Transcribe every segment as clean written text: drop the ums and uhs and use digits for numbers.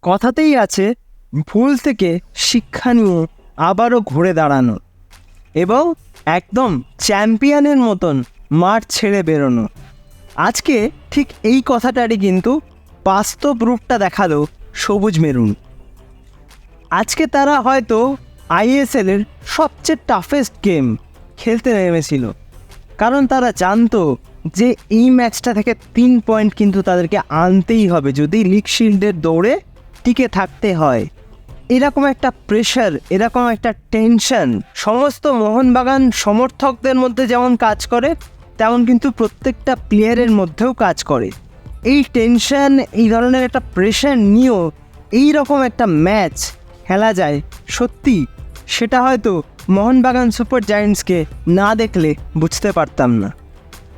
কথাতেই আছে ভুল থেকে শিক্ষা নিয়ে আবারও ঘুরে দাঁড়ানো এবং একদম চ্যাম্পিয়নের মতন মাঠ ছেড়ে বেরোনো। আজকে ঠিক এই কথাটারই কিন্তু বাস্তব রূপটা দেখালো সবুজ মেরুন। আজকে তারা হয়তো আইএসএলের সবচেয়ে টাফেস্ট গেম খেলতে নেমেছিল, কারণ তারা জানতো যে এই ম্যাচটা থেকে 3 পয়েন্ট কিন্তু তাদেরকে আনতেই হবে যদি লিগ শিল্ডের দৌড়ে টিকে থাকতে হয়। এরকম একটা প্রেশার, এরকম একটা টেনশন সমস্ত মোহনবাগান সমর্থকদের মধ্যে যেমন কাজ করে, তেমন কিন্তু প্রত্যেকটা প্লেয়ারের মধ্যেও কাজ করে। এই টেনশন, এই ধরনের একটা প্রেশার নিয়েও এই রকম একটা ম্যাচ খেলা যায়, সত্যি সেটা হয়তো মোহনবাগান সুপার জায়ান্টসকে না দেখলে বুঝতে পারতাম না।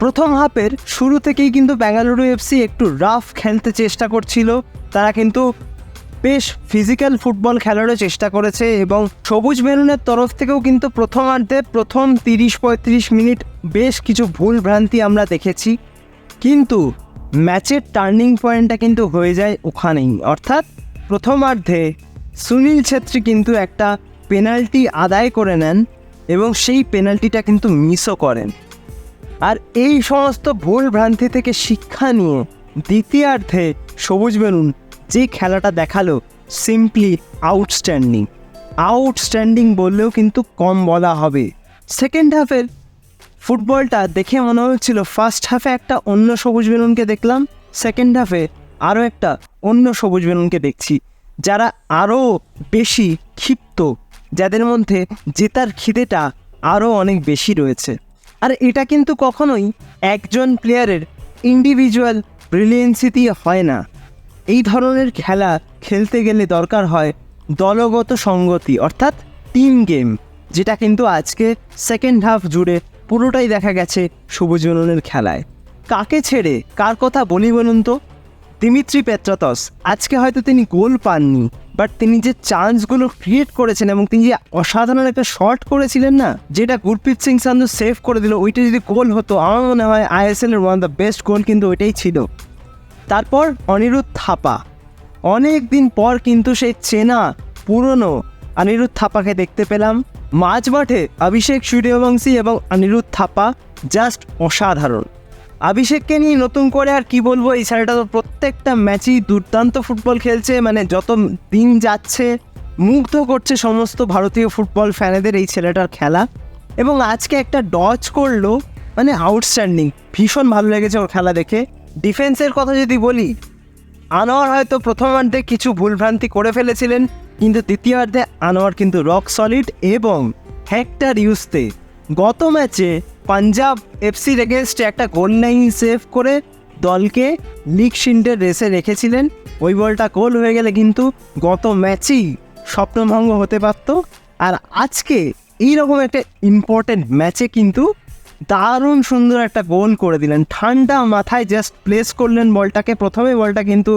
প্রথম হাফের শুরু থেকেই কিন্তু বেঙ্গালুরু এফসি একটু রাফ খেলতে চেষ্টা করছিল। তারা কিন্তু বেশ ফিজিক্যাল ফুটবল খেলারও চেষ্টা করেছে এবং সবুজ মেরুনের তরফ থেকেও কিন্তু প্রথমার্ধে প্রথম 30-35 মিনিট বেশ কিছু ভুল ভ্রান্তি আমরা দেখেছি। কিন্তু ম্যাচের টার্নিং পয়েন্টটা কিন্তু হয়ে যায় ওখানেই, অর্থাৎ প্রথমার্ধে সুনীল ছেত্রী কিন্তু একটা পেনাল্টি আদায় করে নেন এবং সেই পেনাল্টিটা কিন্তু মিসও করেন। আর এই সমস্ত ভুল ভ্রান্তি থেকে শিক্ষা নিয়ে দ্বিতীয়ার্ধে সবুজ মেরুন যে খেলাটা দেখালো, সিম্পলি আউটস্ট্যান্ডিং বললেও কিন্তু কম বলা হবে। সেকেন্ড হাফের ফুটবলটা দেখে মনে হচ্ছিল ফার্স্ট হাফে একটা অন্য সবুজ মেরুনকে দেখলাম, সেকেন্ড হাফে আরও একটা অন্য সবুজ মেরুনকে দেখছি, যারা আরও বেশি ক্ষিপ্ত, যাদের মধ্যে জেতার খিদেটা আরও অনেক বেশি রয়েছে। আর এটা কিন্তু কখনোই একজন প্লেয়ারের ইন্ডিভিজুয়াল ব্রিলিয়েন্সি দিয়ে হয় না। এই ধরনের খেলা খেলতে গেলে দরকার হয় দলগত সঙ্গতি, অর্থাৎ টিম গেম, যেটা কিন্তু আজকে সেকেন্ড হাফ জুড়ে পুরোটাই দেখা গেছে সবুজ মেরুনের খেলায়। কাকে ছেড়ে কার কথা বলি বলুন তো? দিমিত্রি পেত্রাতস, আজকে হয়তো তিনি গোল পাননি, বাট তিনি যে চান্সগুলো ক্রিয়েট করেছেন এবং তিনি যে অসাধারণ একটা শট করেছিলেন না, যেটা গুরপ্রীত সিং সান্ধু সেভ করে দিল, ওইটা যদি গোল হতো আমার মনে হয় আইএসএলের one of the best goal কিন্তু ওইটাই ছিল। তারপর অনিরুদ্ধ থাপা, অনেক দিন পর কিন্তু সেই চেনা পুরনো অনিরুদ্ধ থাপাকে দেখতে পেলাম মাঝমাঠে। অভিষেক সূর্যবংশী এবং অনিরুদ্ধ থাপা জাস্ট অসাধারণ। অভিষেককে নিয়ে নতুন করে আর কি বলবো, এই ছেলেটা তো প্রত্যেকটা ম্যাচেই দুর্দান্ত ফুটবল খেলছে, মানে যত দিন যাচ্ছে মুগ্ধ করছে সমস্ত ভারতীয় ফুটবল ফ্যানেদের এই ছেলেটার খেলা। এবং আজকে একটা ডচ করলো, মানে আউটস্ট্যান্ডিং, ভীষণ ভালো লেগেছে ওর খেলা দেখে। ডিফেন্সের কথা যদি বলি, আনোয়ার হয়তো প্রথমার্ধে কিছু ভুলভ্রান্তি করে ফেলেছিলেন, কিন্তু দ্বিতীয়ার্ধে আনোয়ার কিন্তু রক সলিড। এবং হেক্টর ইউস্তে গত ম্যাচে পাঞ্জাব এফসির এগেনস্টে একটা গোল লাইন সেভ করে দলকে লিগ শিল্ডের রেসে রেখেছিলেন। ওই বলটা গোল হয়ে গেলে কিন্তু গত ম্যাচেই স্বপ্নভঙ্গ হতে পারত। আর আজকে এইরকম একটা ইম্পর্টেন্ট ম্যাচে কিন্তু দারুণ সুন্দর একটা গোল করে দিলেন, ঠান্ডা মাথায় জাস্ট প্লেস করলেন বলটাকে। প্রথমে বলটা কিন্তু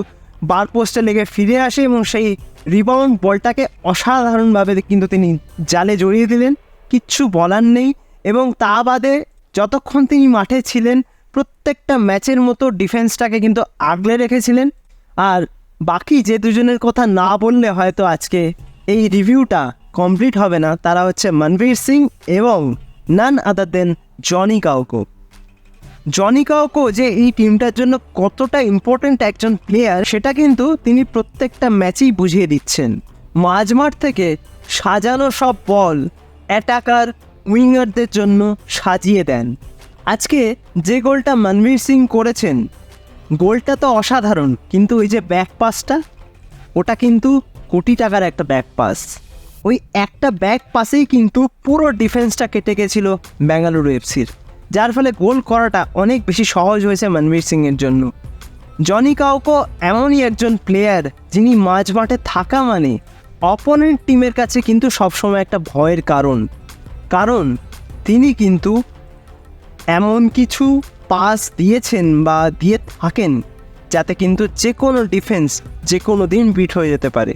বার পোস্টে লেগে ফিরে আসে এবং সেই রিবাউন্ড বলটাকে অসাধারণভাবে কিন্তু তিনি জালে জড়িয়ে দিলেন, কিচ্ছু বলার নেই। এবং তা বাদে যতক্ষণ তিনি মাঠে ছিলেন প্রত্যেকটা ম্যাচের মতো ডিফেন্সটাকে কিন্তু আগলে রেখেছিলেন। আর বাকি যে দুজনের কথা না বললে হয়তো আজকে এই রিভিউটা কমপ্লিট হবে না, তারা হচ্ছে মনবীর সিং এবং নান আদার দেন জনি কাউকো। যে এই টিমটার জন্য কতটা ইম্পর্ট্যান্ট একজন প্লেয়ার সেটা কিন্তু তিনি প্রত্যেকটা ম্যাচেই বুঝিয়ে দিচ্ছেন। মাঝমাঠ থেকে সাজানো সব বল অ্যাটাকার উইঙ্গারদের জন্য সাজিয়ে দেন। আজকে যে গোলটা মনবীর সিং করেছেন, গোলটা তো অসাধারণ, কিন্তু ওই যে ব্যাক পাসটা, ওটা কিন্তু কোটি টাকার একটা ব্যাক পাস। ওই একটা ব্যাক পাসেই কিন্তু পুরো ডিফেন্সটা কেটে গেছিল বেঙ্গালুরু এফসির, যার ফলে গোল করাটা অনেক বেশি সহজ হয়েছে মনবীর সিংয়ের জন্য। জনি কাউকো এমনই একজন প্লেয়ার যিনি মাঝমাঠে থাকা মানে অপোনেন্ট টিমের কাছে কিন্তু সবসময় একটা ভয়ের কারণ তিনি কিন্তু এমন কিছু পাস দিয়েছেন বা দিয়ে থাকেন যাতে কিন্তু যে কোনো ডিফেন্স যে কোনো দিন বিট হয়ে যেতে পারে।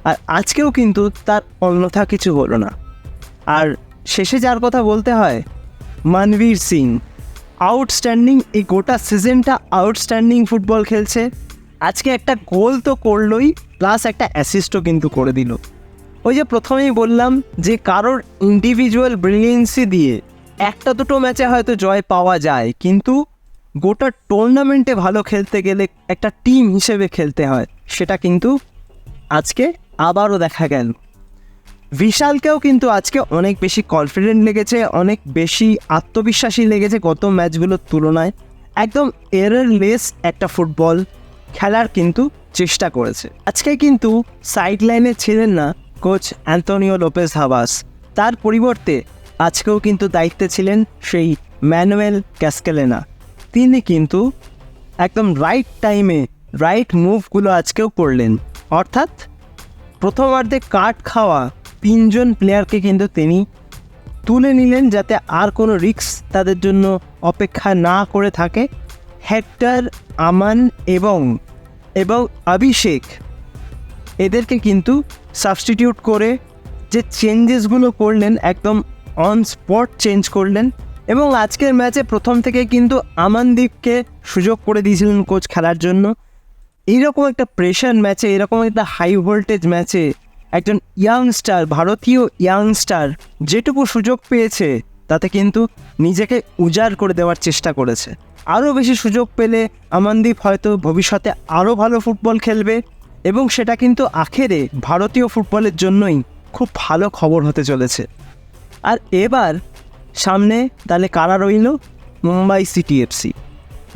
আর আজকেও কিন্তু তার অন্যথা কিছু হলো না। আর শেষে যার কথা বলতে হয়, মনবীর সিং আউটস্ট্যান্ডিং, এই গোটা সিজনটা আউটস্ট্যান্ডিং ফুটবল খেলছে। আজকে একটা গোল তো করলোই, প্লাস একটা অ্যাসিস্টও কিন্তু করে দিল। ওই যে প্রথমেই বললাম যে কারোর ইন্ডিভিজুয়াল ব্রিলিয়েন্সি দিয়ে একটা দুটো ম্যাচে হয়তো জয় পাওয়া যায়, কিন্তু গোটা টুর্নামেন্টে ভালো খেলতে গেলে একটা টিম হিসেবে খেলতে হয়, সেটা কিন্তু আজকে আবারও দেখা গেল। বিশালকেও কিন্তু আজকে অনেক বেশি কনফিডেন্ট লেগেছে, অনেক বেশি আত্মবিশ্বাসী লেগেছে গত ম্যাচগুলোর তুলনায়। একদম এররলেস একটা ফুটবল খেলার কিন্তু চেষ্টা করেছে। আজকে কিন্তু সাইড লাইনে ছিলেন না কোচ অ্যান্তোনিও লোপেজ হাবাস, তার পরিবর্তে আজকেও কিন্তু দায়িত্বে ছিলেন সেই ম্যানুয়েল ক্যাসকেলেনা। তিনি কিন্তু একদম রাইট টাইমে রাইট মুভগুলো আজকেও করলেন, অর্থাৎ প্রথমার্ধে কাট খাওয়া 3জন প্লেয়ারকে কিন্তু তিনি তুলে নিলেন যাতে আর কোনো রিস্ক তাদের জন্য অপেক্ষা না করে থাকে। হেক্টর, আমান এবং অভিষেক এদেরকে কিন্তু সাবস্টিটিউট করে যে চেঞ্জেসগুলো করলেন একদম অন স্পট চেঞ্জ করলেন। এবং আজকের ম্যাচে প্রথম থেকে কিন্তু আমানদীপকে সুযোগ করে দিয়েছিলেন কোচ খেলার জন্য। এইরকম একটা প্রেশার ম্যাচে, এরকম একটা হাই ভোল্টেজ ম্যাচে একজন ইয়াংস্টার, ভারতীয় ইয়াংস্টার যেটুকু সুযোগ পেয়েছে তাতে কিন্তু নিজেকে উজাড় করে দেওয়ার চেষ্টা করেছে। আরও বেশি সুযোগ পেলে আমানদীপ হয়তো ভবিষ্যতে আরও ভালো ফুটবল খেলবে এবং সেটা কিন্তু আখেরে ভারতীয় ফুটবলের জন্যই খুব ভালো খবর হতে চলেছে। আর এবার সামনে তাহলে কারা রইল? Mumbai City FC.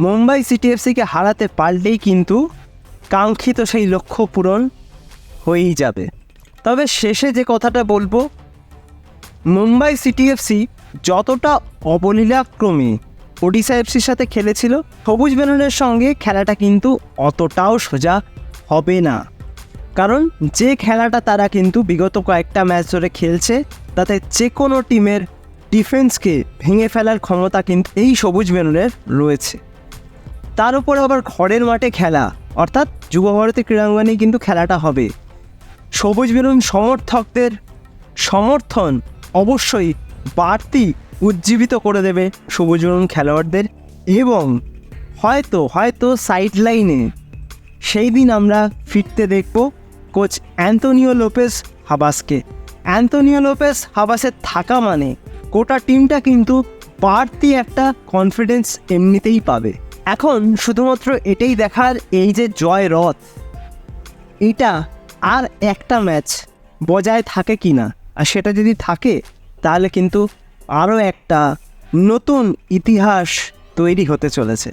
Mumbai City এফসিকে হারাতে পারলেই কিন্তু কাঙ্ক্ষিত সেই লক্ষ্য পূরণ হয়েই যাবে। তবে শেষে যে কথাটা বলবো, মুম্বাই সিটি এফসি যতটা অবলীলাক্রমে ওডিশা এফসির সাথে খেলেছিল, সবুজ বেলুনের সঙ্গে খেলাটা কিন্তু অতটাও সোজা হবে না। কারণ যে খেলাটা তারা কিন্তু বিগত কয়েকটা ম্যাচ ধরে খেলছে, তাতে যে কোনো টিমের ডিফেন্সকে ভেঙে ফেলার ক্ষমতা কিন্তু এই সবুজ বেলুনের রয়েছে। তার উপর আবার ঘরের মাঠে খেলা, অর্থাৎ যুব ভারতী ক্রীড়াঙ্গনেই কিন্তু খেলাটা হবে। সবুজ বেলুন সমর্থকদের সমর্থন অবশ্যই বাড়তি উজ্জীবিত করে দেবে সবুজ বেলুন খেলোয়াড়দের। এবং হয়তো সাইড লাইনে সেই দিন আমরা ফিরতে দেখব কোচ অ্যান্তোনিও লোপেজ হাবাসকে। অ্যান্তোনিও লোপেজ হাবাসের থাকা মানে গোটা টিমটা কিন্তু বাড়তি একটা কনফিডেন্স এমনিতেই পাবে। এখন শুধুমাত্র এটাই দেখার, এই যে জয় রথ, এটা আর একটা ম্যাচ বজায় থাকে কি না, আর সেটা যদি থাকে তাহলে কিন্তু আরও একটা নতুন ইতিহাস তৈরি হতে চলেছে।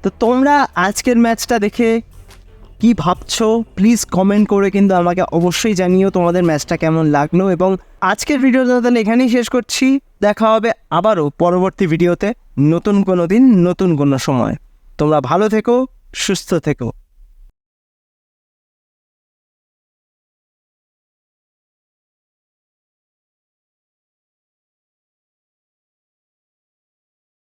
তো তোমরা আজকের ম্যাচটা দেখে কি ভাবছো প্লিজ কমেন্ট করে কিন্তু আমাকে অবশ্যই জানিও তোমাদের ম্যাচটা কেমন লাগলো। এবং আজকের ভিডিওটা তাহলে এখানেই শেষ করছি। দেখা হবে আবারও পরবর্তী ভিডিওতে, নতুন কোনো দিন, নতুন কোনো সময়। তোমরা ভালো থেকো, সুস্থ থেকো।